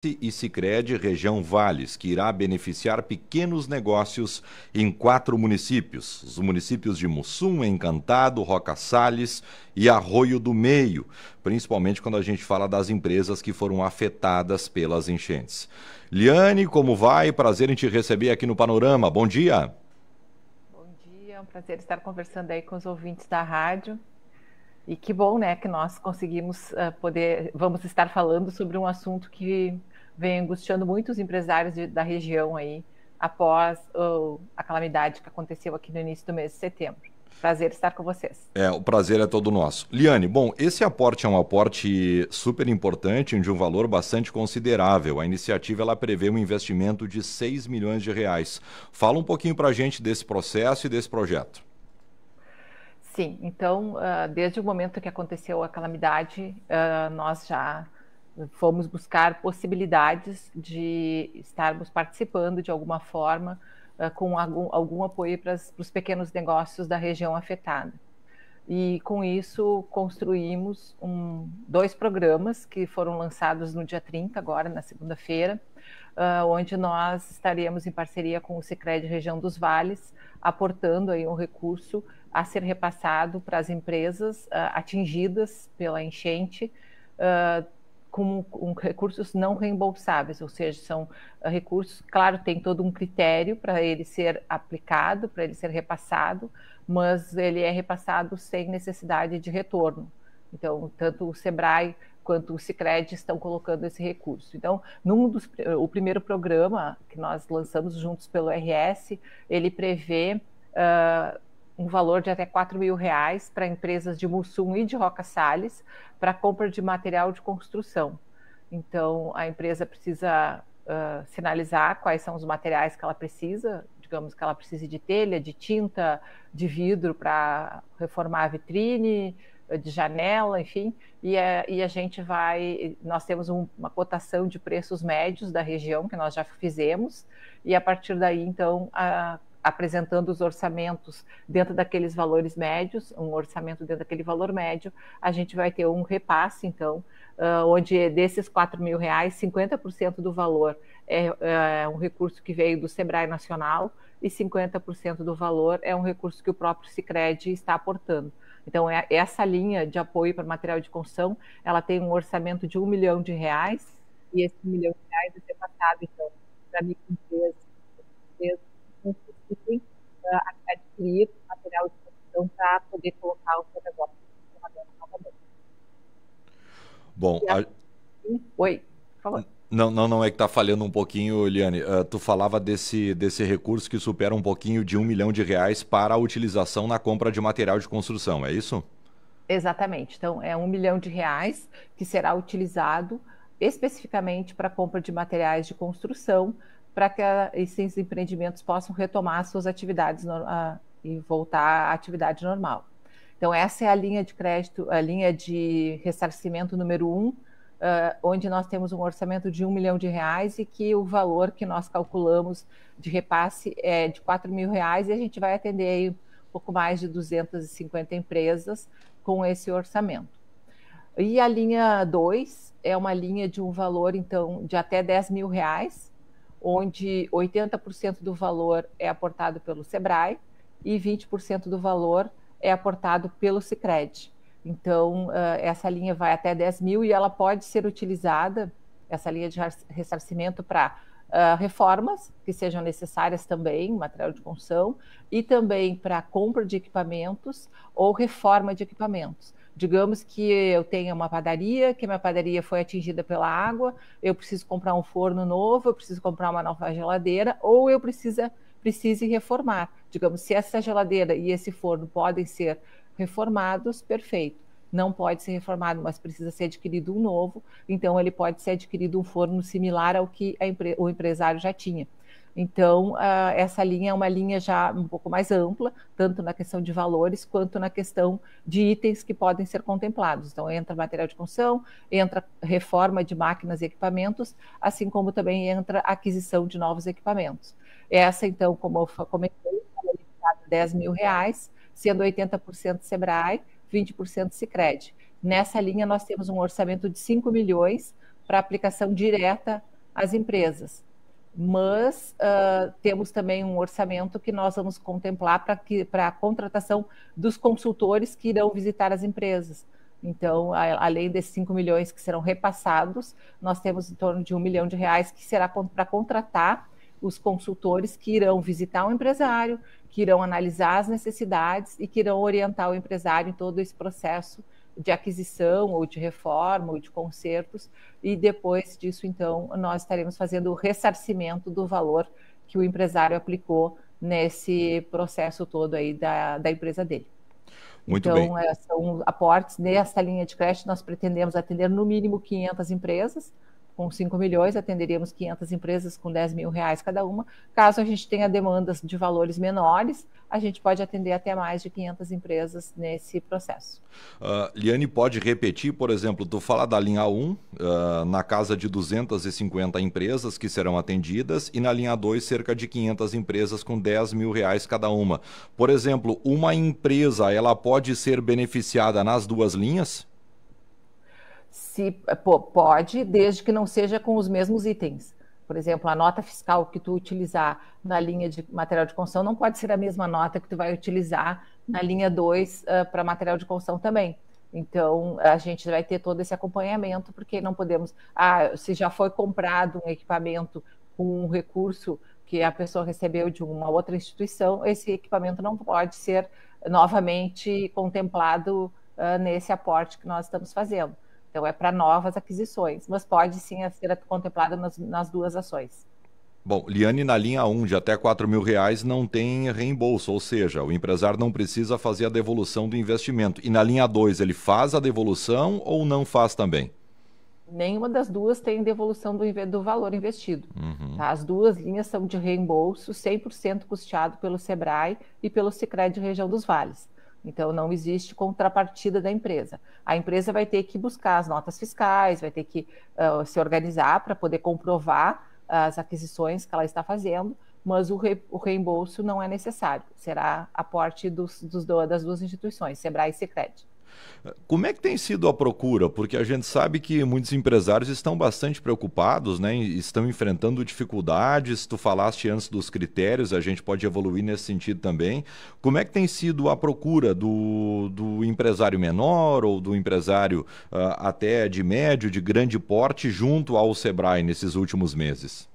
e Sicredi Região Vales, que irá beneficiar pequenos negócios em 4 municípios. Os municípios de Mussum, Encantado, Roca Salles e Arroio do Meio, principalmente quando a gente fala das empresas que foram afetadas pelas enchentes. Liane, como vai? Prazer em te receber aqui no Panorama. Bom dia. Bom dia, é um prazer estar conversando aí com os ouvintes da rádio. E que bom, né, que nós conseguimos vamos estar falando sobre um assunto que vem angustiando muitos empresários da região aí, após a calamidade que aconteceu aqui no início do mês de setembro. Prazer estar com vocês. O prazer é todo nosso. Liane, bom, esse aporte é um aporte super importante, de um valor bastante considerável. A iniciativa ela prevê um investimento de 6 milhões de reais. Fala um pouquinho para a gente desse processo e desse projeto. Sim, então, desde o momento que aconteceu a calamidade, nós já fomos buscar possibilidades de estarmos participando de alguma forma com algum apoio para os pequenos negócios da região afetada. E com isso construímos 2 programas que foram lançados no dia 30, agora na segunda-feira, onde nós estaremos em parceria com o Sicredi Região dos Vales, aportando aí um recurso a ser repassado para as empresas atingidas pela enchente, com recursos não reembolsáveis, ou seja, são recursos, claro, tem todo um critério para ele ser aplicado, para ele ser repassado, mas ele é repassado sem necessidade de retorno. Então, tanto o Sebrae quanto o Sicredi estão colocando esse recurso. Então, o primeiro programa que nós lançamos juntos pelo RS, ele prevê um valor de até 4 mil reais para empresas de Mussum e de Roca Salles para compra de material de construção. Então, a empresa precisa sinalizar quais são os materiais que ela precisa, digamos que ela precise de telha, de tinta, de vidro para reformar a vitrine, de janela, enfim, e a gente nós temos uma cotação de preços médios da região, que nós já fizemos, e a partir daí, então, apresentando os orçamentos dentro daqueles valores médios, um orçamento dentro daquele valor médio, a gente vai ter um repasse, então, onde desses 4 mil reais, 50% do valor é um recurso que veio do Sebrae Nacional e 50% do valor é um recurso que o próprio Sicredi está aportando. Então, essa linha de apoio para material de construção, ela tem um orçamento de 1 milhão de reais, e esse 1 milhão de reais vai ser passado, então, para microempresas que conseguirem adquirir material de construção para poder colocar o seu negócio em funcionamento novamente. Bom, Oi, por favor. Não, é que tá falhando um pouquinho, Liane. Tu falava desse recurso que supera um pouquinho de 1 milhão de reais para a utilização na compra de material de construção, é isso? Exatamente. Então, é 1 milhão de reais que será utilizado especificamente para a compra de materiais de construção, para que esses empreendimentos possam retomar suas atividades e voltar à atividade normal. Então, essa é a linha de crédito, a linha de ressarcimento número 1, onde nós temos um orçamento de 1 milhão de reais e que o valor que nós calculamos de repasse é de 4 mil reais, e a gente vai atender aí um pouco mais de 250 empresas com esse orçamento. E a linha 2 é uma linha de um valor, então, de até 10 mil reais, onde 80% do valor é aportado pelo Sebrae e 20% do valor é aportado pelo Sicredi. Então, essa linha vai até 10 mil e ela pode ser utilizada, essa linha de ressarcimento, para reformas que sejam necessárias também, material de construção, e também para compra de equipamentos ou reforma de equipamentos. Digamos que eu tenha uma padaria, que a minha padaria foi atingida pela água, eu preciso comprar um forno novo, eu preciso comprar uma nova geladeira, ou eu precise reformar. Digamos, se essa geladeira e esse forno podem ser reformados, perfeito. Não pode ser reformado, mas precisa ser adquirido um novo, então ele pode ser adquirido um forno similar ao que o empresário já tinha. Então, essa linha é uma linha já um pouco mais ampla, tanto na questão de valores, quanto na questão de itens que podem ser contemplados. Então, entra material de construção, entra reforma de máquinas e equipamentos, assim como também entra aquisição de novos equipamentos. Essa, então, como eu comentei, é limitada a 10 mil reais, sendo 80% Sebrae, 20% Sicredi. Nessa linha, nós temos um orçamento de 5 milhões para aplicação direta as empresas. Mas temos também um orçamento que nós vamos contemplar para a contratação dos consultores que irão visitar as empresas. Então, além desses 5 milhões que serão repassados, nós temos em torno de R$1 milhão que será para contratar os consultores que irão visitar o empresário, que irão analisar as necessidades e que irão orientar o empresário em todo esse processo de aquisição ou de reforma ou de consertos, e depois disso, então, nós estaremos fazendo o ressarcimento do valor que o empresário aplicou nesse processo todo aí da empresa dele. Muito bem. Então, são aportes nessa linha de crédito, nós pretendemos atender no mínimo 500 empresas. Com 5 milhões, atenderíamos 500 empresas com R$10 mil cada uma. Caso a gente tenha demandas de valores menores, a gente pode atender até mais de 500 empresas nesse processo. Liane, pode repetir, por exemplo, tu fala da linha 1, na casa de 250 empresas que serão atendidas, e na linha 2, cerca de 500 empresas com R$10 mil cada uma. Por exemplo, uma empresa, ela pode ser beneficiada nas duas linhas? Pode, desde que não seja com os mesmos itens. Por exemplo, a nota fiscal que tu utilizar na linha de material de construção não pode ser a mesma nota que tu vai utilizar na linha 2 para material de construção também. Então, a gente vai ter todo esse acompanhamento, porque não podemos... se já foi comprado um equipamento com um recurso que a pessoa recebeu de uma outra instituição, esse equipamento não pode ser novamente contemplado nesse aporte que nós estamos fazendo. Então, é para novas aquisições, mas pode sim ser contemplada nas duas ações. Bom, Liane, na linha 1 de até R$4 mil não tem reembolso, ou seja, o empresário não precisa fazer a devolução do investimento. E na linha 2, ele faz a devolução ou não faz também? Nenhuma das duas tem devolução do valor investido. Uhum. Tá? As duas linhas são de reembolso, 100% custeado pelo SEBRAE e pelo Sicredi Região dos Vales. Então, não existe contrapartida da empresa. A empresa vai ter que buscar as notas fiscais, vai ter que se organizar para poder comprovar as aquisições que ela está fazendo, mas o reembolso não é necessário. Será aporte das duas instituições, SEBRAE e Sicredi. Como é que tem sido a procura? Porque a gente sabe que muitos empresários estão bastante preocupados, né? Estão enfrentando dificuldades. Tu falaste antes dos critérios, a gente pode evoluir nesse sentido também. Como é que tem sido a procura do empresário menor ou do empresário até de médio, de grande porte, junto ao SEBRAE nesses últimos meses?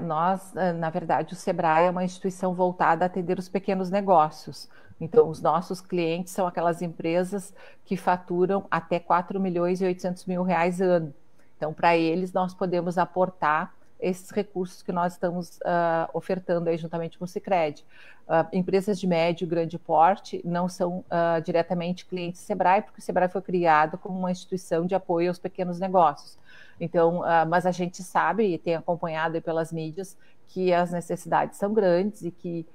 Nós, na verdade, o SEBRAE é uma instituição voltada a atender os pequenos negócios. Então, os nossos clientes são aquelas empresas que faturam até R$4 milhões e 800 mil ano. Então, para eles, nós podemos aportar esses recursos que nós estamos ofertando aí juntamente com o Sicredi. Empresas de médio e grande porte não são diretamente clientes do SEBRAE, porque o SEBRAE foi criado como uma instituição de apoio aos pequenos negócios. Então, mas a gente sabe e tem acompanhado aí pelas mídias que as necessidades são grandes e que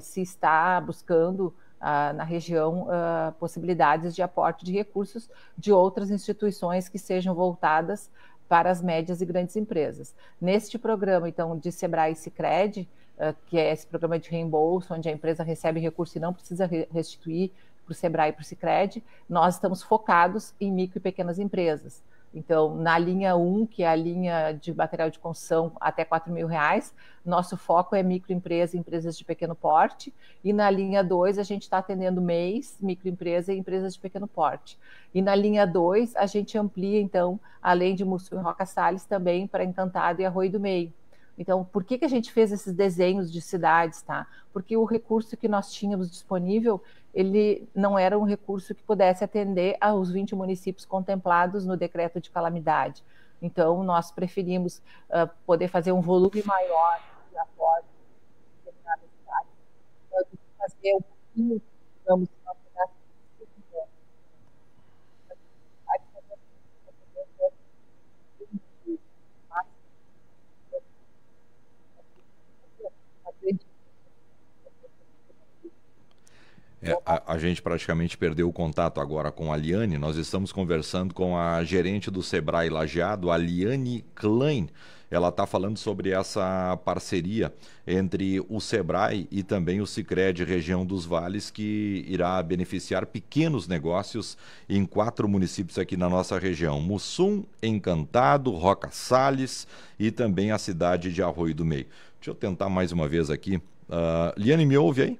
se está buscando na região possibilidades de aporte de recursos de outras instituições que sejam voltadas para as médias e grandes empresas. Neste programa, então, de SEBRAE e Sicredi, que é esse programa de reembolso, onde a empresa recebe recurso e não precisa restituir para o SEBRAE e para o Sicredi, nós estamos focados em micro e pequenas empresas. Então, na linha 1, que é a linha de material de construção até R$4 mil, nosso foco é microempresa e empresas de pequeno porte. E na linha 2, a gente está atendendo MEIs, microempresa e empresas de pequeno porte. E na linha 2, a gente amplia, então, além de Mussum e Roca Salles, também para Encantado e Arroio do Meio. Então, por que a gente fez esses desenhos de cidades, tá? Porque o recurso que nós tínhamos disponível, ele não era um recurso que pudesse atender aos 20 municípios contemplados no decreto de calamidade. Então, nós preferimos poder fazer um volume maior de aporte em determinadas cidades. Nós vamos fazer um pouquinho, digamos, uma A gente praticamente perdeu o contato agora com a Liane. Nós estamos conversando com a gerente do Sebrae Lajeado, a Liane Klein. Ela está falando sobre essa parceria entre o Sebrae e também o Sicredi Região dos Vales, que irá beneficiar pequenos negócios em 4 municípios aqui na nossa região: Mussum, Encantado, Roca Salles e também a cidade de Arroio do Meio. Deixa eu tentar mais uma vez aqui. Liane, me ouve aí?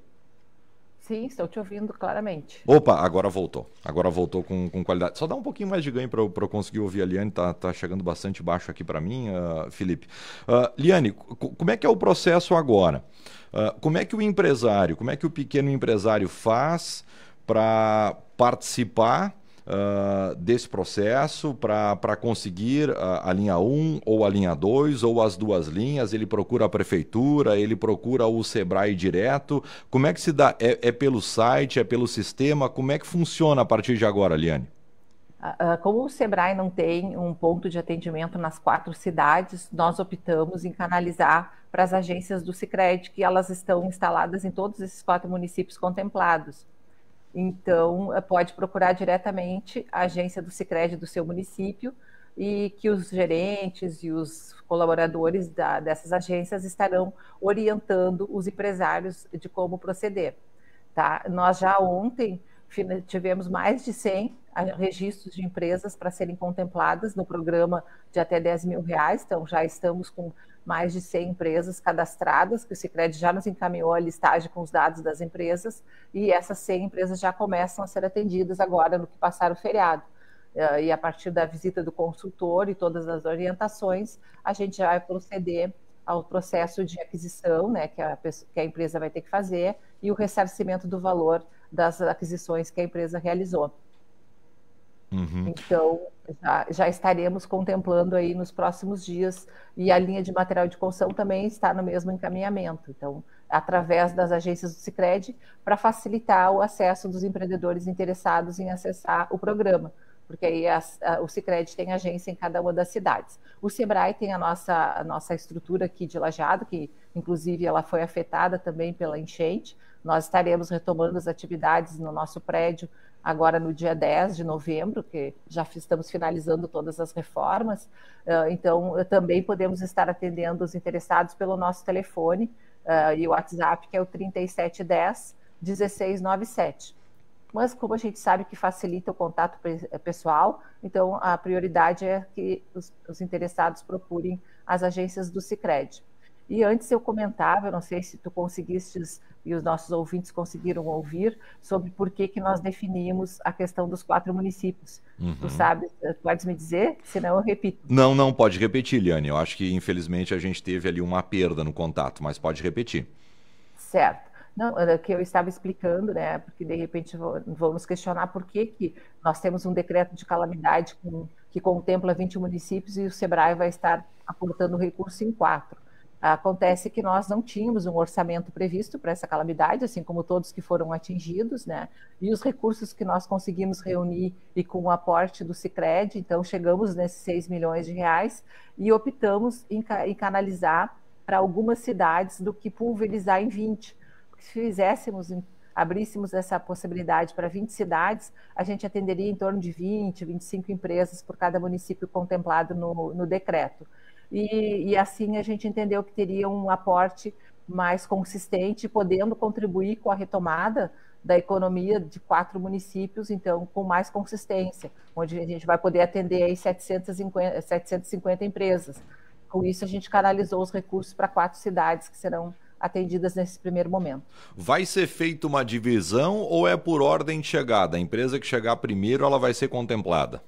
Sim, estou te ouvindo claramente. Opa, agora voltou. Agora voltou com qualidade. Só dá um pouquinho mais de ganho para eu conseguir ouvir a Liane. Tá chegando bastante baixo aqui para mim, Felipe. Liane, como é que é o processo agora? Como é que o empresário, como é que o pequeno empresário faz para participar desse processo, para conseguir a linha 1 ou a linha 2 ou as duas linhas? Ele procura a prefeitura, ele procura o Sebrae direto? Como é que se dá? É pelo site, é pelo sistema? Como é que funciona a partir de agora, Liane? Como o Sebrae não tem um ponto de atendimento nas 4 cidades, nós optamos em canalizar para as agências do Sicredi, que elas estão instaladas em todos esses 4 municípios contemplados. Então, pode procurar diretamente a agência do Sicredi do seu município, e que os gerentes e os colaboradores dessas agências estarão orientando os empresários de como proceder. Tá? Nós já ontem tivemos mais de 100 registros de empresas para serem contempladas no programa de até R$ 10.000, então já estamos com mais de 100 empresas cadastradas, que o Sicredi já nos encaminhou a listagem com os dados das empresas, e essas 100 empresas já começam a ser atendidas agora no que passar o feriado. E a partir da visita do consultor e todas as orientações, a gente já vai proceder ao processo de aquisição, né, que a empresa vai ter que fazer, e o ressarcimento do valor das aquisições que a empresa realizou. Uhum. Então, já estaremos contemplando aí nos próximos dias, e a linha de material de construção também está no mesmo encaminhamento. Então, através das agências do Sicredi, para facilitar o acesso dos empreendedores interessados em acessar o programa, porque aí o Sicredi tem agência em cada uma das cidades. O Sebrae tem a nossa estrutura aqui de Lajeado, que inclusive ela foi afetada também pela enchente. Nós estaremos retomando as atividades no nosso prédio agora no dia 10 de novembro, que já estamos finalizando todas as reformas. Então, também podemos estar atendendo os interessados pelo nosso telefone e o WhatsApp, que é o 3710-1697. Mas como a gente sabe que facilita o contato pessoal, então a prioridade é que os interessados procurem as agências do Sicredi. E antes eu comentava, eu não sei se tu conseguiste e os nossos ouvintes conseguiram ouvir, sobre por que nós definimos a questão dos 4 municípios. Uhum. Tu sabes, podes me dizer? Senão eu repito. Não, pode repetir, Liane. Eu acho que infelizmente a gente teve ali uma perda no contato, mas pode repetir. Certo. Não, que eu estava explicando, né? Porque de repente vamos questionar por que nós temos um decreto de calamidade que contempla 20 municípios e o Sebrae vai estar aportando recurso em 4. Acontece que nós não tínhamos um orçamento previsto para essa calamidade, assim como todos que foram atingidos, né? E os recursos que nós conseguimos reunir e com o aporte do Sicredi, então chegamos nesses R$ 6 milhões e optamos em canalizar para algumas cidades do que pulverizar em 20. Porque se abríssemos essa possibilidade para 20 cidades, a gente atenderia em torno de 20, 25 empresas por cada município contemplado no decreto. E assim a gente entendeu que teria um aporte mais consistente, podendo contribuir com a retomada da economia de 4 municípios, então com mais consistência, onde a gente vai poder atender aí 750 empresas. Com isso, a gente canalizou os recursos para 4 cidades que serão atendidas nesse primeiro momento. Vai ser feita uma divisão ou é por ordem de chegada? A empresa que chegar primeiro, ela vai ser contemplada?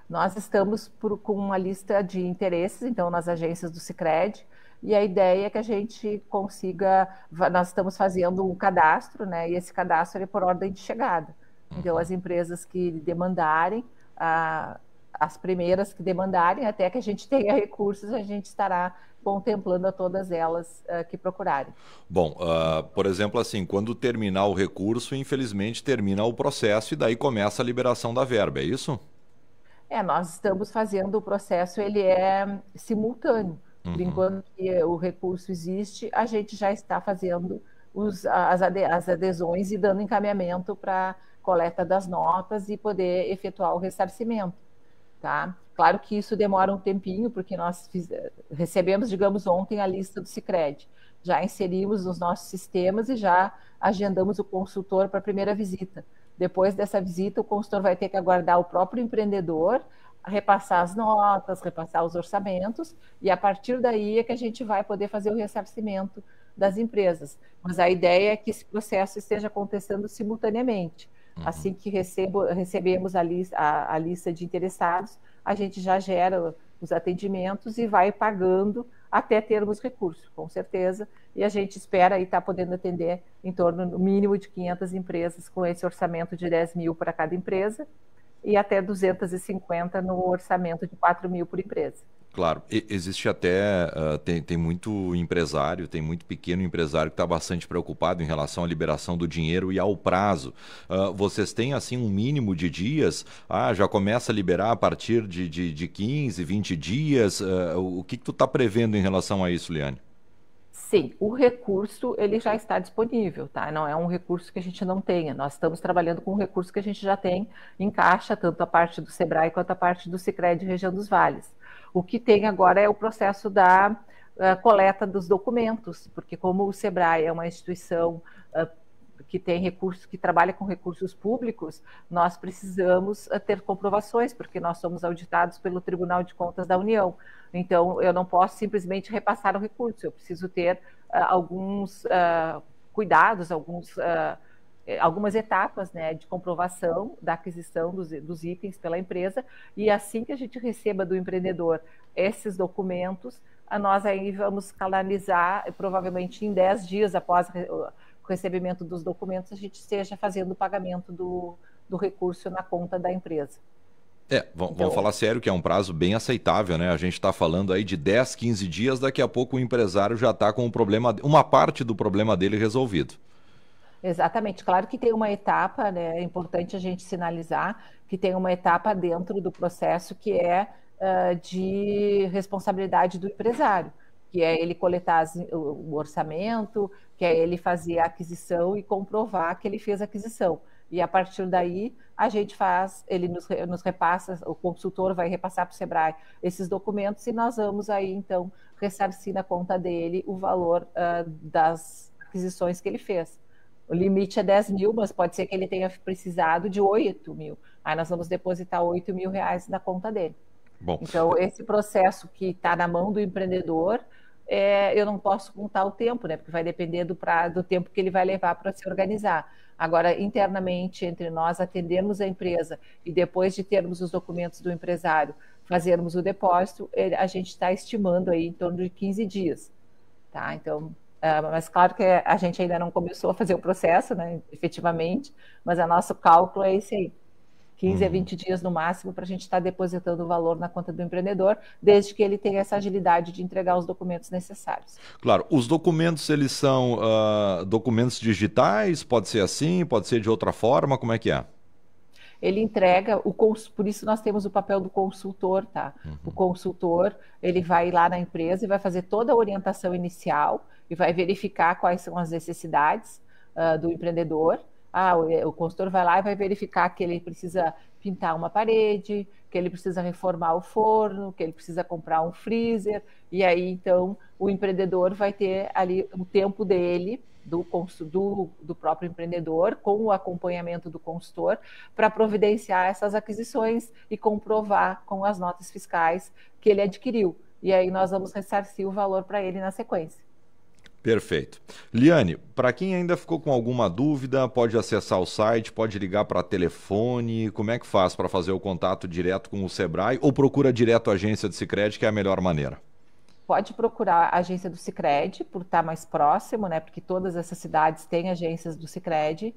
Nós estamos com uma lista de interesses, então, nas agências do Sicredi, e a ideia é que a gente consiga, nós estamos fazendo um cadastro, né, e esse cadastro é por ordem de chegada. Então, as empresas que demandarem, as primeiras que demandarem, até que a gente tenha recursos, a gente estará contemplando a todas elas que procurarem. Bom, por exemplo, assim, quando terminar o recurso, infelizmente termina o processo e daí começa a liberação da verba, é isso? Nós estamos fazendo o processo, ele é simultâneo. Enquanto que o recurso existe, a gente já está fazendo as adesões e dando encaminhamento para coleta das notas e poder efetuar o ressarcimento. Tá? Claro que isso demora um tempinho, porque nós recebemos, digamos, ontem a lista do Sicredi, já inserimos nos nossos sistemas e já agendamos o consultor para a primeira visita. Depois dessa visita, o consultor vai ter que aguardar o próprio empreendedor, repassar as notas, repassar os orçamentos, e a partir daí é que a gente vai poder fazer o ressarcimento das empresas. Mas a ideia é que esse processo esteja acontecendo simultaneamente. Assim que recebemos a lista de interessados, a gente já gera os atendimentos e vai pagando até termos recurso, com certeza. E a gente espera aí estar podendo atender em torno, no mínimo, de 500 empresas com esse orçamento de 10 mil para cada empresa e até 250 no orçamento de 4 mil por empresa. Claro, existe até, tem muito empresário, tem muito pequeno empresário que está bastante preocupado em relação à liberação do dinheiro e ao prazo. Vocês têm, assim, um mínimo de dias? Já começa a liberar a partir de 15, 20 dias? O que tu está prevendo em relação a isso, Liane? Sim, o recurso ele já está disponível, tá? Não é um recurso que a gente não tenha. Nós estamos trabalhando com um recurso que a gente já tem em caixa, tanto a parte do Sebrae quanto a parte do Sicredi Região dos Vales. O que tem agora é o processo da coleta dos documentos, porque como o Sebrae é uma instituição que tem recursos, que trabalha com recursos públicos, nós precisamos ter comprovações, porque nós somos auditados pelo Tribunal de Contas da União. Então, eu não posso simplesmente repassar o recurso, eu preciso ter alguns cuidados, algumas etapas, né, de comprovação da aquisição dos itens pela empresa, e assim que a gente receba do empreendedor esses documentos, nós aí vamos canalizar, provavelmente em 10 dias após o recebimento dos documentos, a gente esteja fazendo o pagamento do recurso na conta da empresa. Vamos falar sério, que é um prazo bem aceitável, né? A gente está falando aí de 10, 15 dias, daqui a pouco o empresário já está com uma parte do problema dele resolvido. Exatamente. Claro que tem uma etapa, né? É importante a gente sinalizar que tem uma etapa dentro do processo que é de responsabilidade do empresário, que é ele coletar o orçamento, que é ele fazer a aquisição e comprovar que ele fez a aquisição. E a partir daí, a gente ele nos repassa, o consultor vai repassar para o Sebrae esses documentos e nós vamos aí, então, ressarcir na conta dele o valor das aquisições que ele fez. O limite é 10 mil, mas pode ser que ele tenha precisado de 8 mil. Aí nós vamos depositar 8 mil reais na conta dele. Bom, então, esse processo que está na mão do empreendedor, eu não posso contar o tempo, né? Porque vai depender do tempo que ele vai levar para se organizar. Agora, internamente, entre nós atendermos a empresa e depois de termos os documentos do empresário, fazermos o depósito, a gente está estimando aí em torno de 15 dias. Tá? Então, mas claro que a gente ainda não começou a fazer o processo, né, efetivamente, mas o nosso cálculo é esse aí. 15 a 20 dias no máximo para a gente estar depositando o valor na conta do empreendedor, desde que ele tenha essa agilidade de entregar os documentos necessários. Claro, os documentos, eles são documentos digitais? Pode ser assim, pode ser de outra forma, como é que é? Ele entrega, por isso nós temos o papel do consultor, tá? O consultor, ele vai lá na empresa e vai fazer toda a orientação inicial e vai verificar quais são as necessidades do empreendedor. O consultor vai lá e vai verificar que ele precisa pintar uma parede, que ele precisa reformar o forno, que ele precisa comprar um freezer, e aí, então, o empreendedor vai ter ali o tempo dele, do próprio empreendedor, com o acompanhamento do consultor, para providenciar essas aquisições e comprovar com as notas fiscais que ele adquiriu. E aí nós vamos ressarcir o valor para ele na sequência. Perfeito. Liane, para quem ainda ficou com alguma dúvida, pode acessar o site, pode ligar para telefone, como é que faz para fazer o contato direto com o Sebrae ou procura direto a agência do Sicredi, que é a melhor maneira? Pode procurar a agência do Sicredi, por estar mais próximo, né? Porque todas essas cidades têm agências do Sicredi.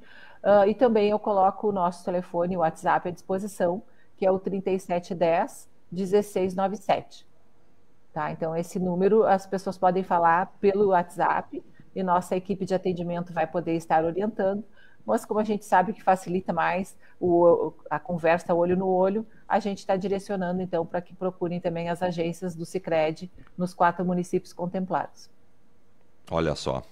E também eu coloco o nosso telefone, o WhatsApp à disposição, que é o 3710 1697. Tá? Então, esse número as pessoas podem falar pelo WhatsApp e nossa equipe de atendimento vai poder estar orientando. Mas como a gente sabe que facilita mais a conversa olho no olho, a gente está direcionando, então, para que procurem também as agências do Sicredi nos 4 municípios contemplados. Olha só.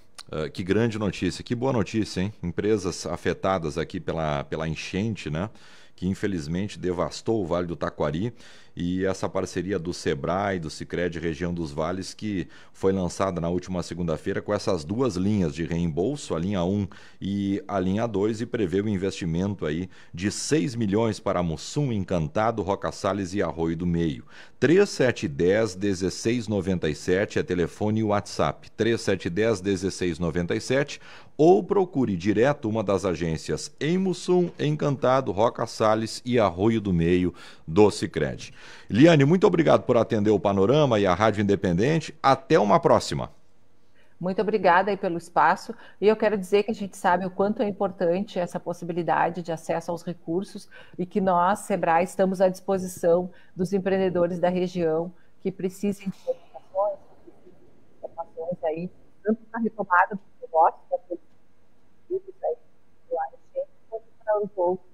Que grande notícia, que boa notícia, hein? Empresas afetadas aqui pela enchente, né? Que infelizmente devastou o Vale do Taquari, e essa parceria do Sebrae, do Sicredi Região dos Vales, que foi lançada na última segunda-feira com essas duas linhas de reembolso, a linha 1 e a linha 2, e prevê o investimento aí de 6 milhões para Mussum, Encantado, Roca Salles e Arroio do Meio. 3710-1697 é telefone e WhatsApp, 3710-1697, ou procure direto uma das agências em Mussum, Encantado, Roca Salles e Arroio do Meio do Sicredi. Liane, muito obrigado por atender o Panorama e a Rádio Independente. Até uma próxima. Muito obrigada aí pelo espaço, e eu quero dizer que a gente sabe o quanto é importante essa possibilidade de acesso aos recursos e que nós, Sebrae, estamos à disposição dos empreendedores da região que precisem de orientações, que precisem de informações aí, tanto para a retomada dos negócios, para os aí, quanto para os outros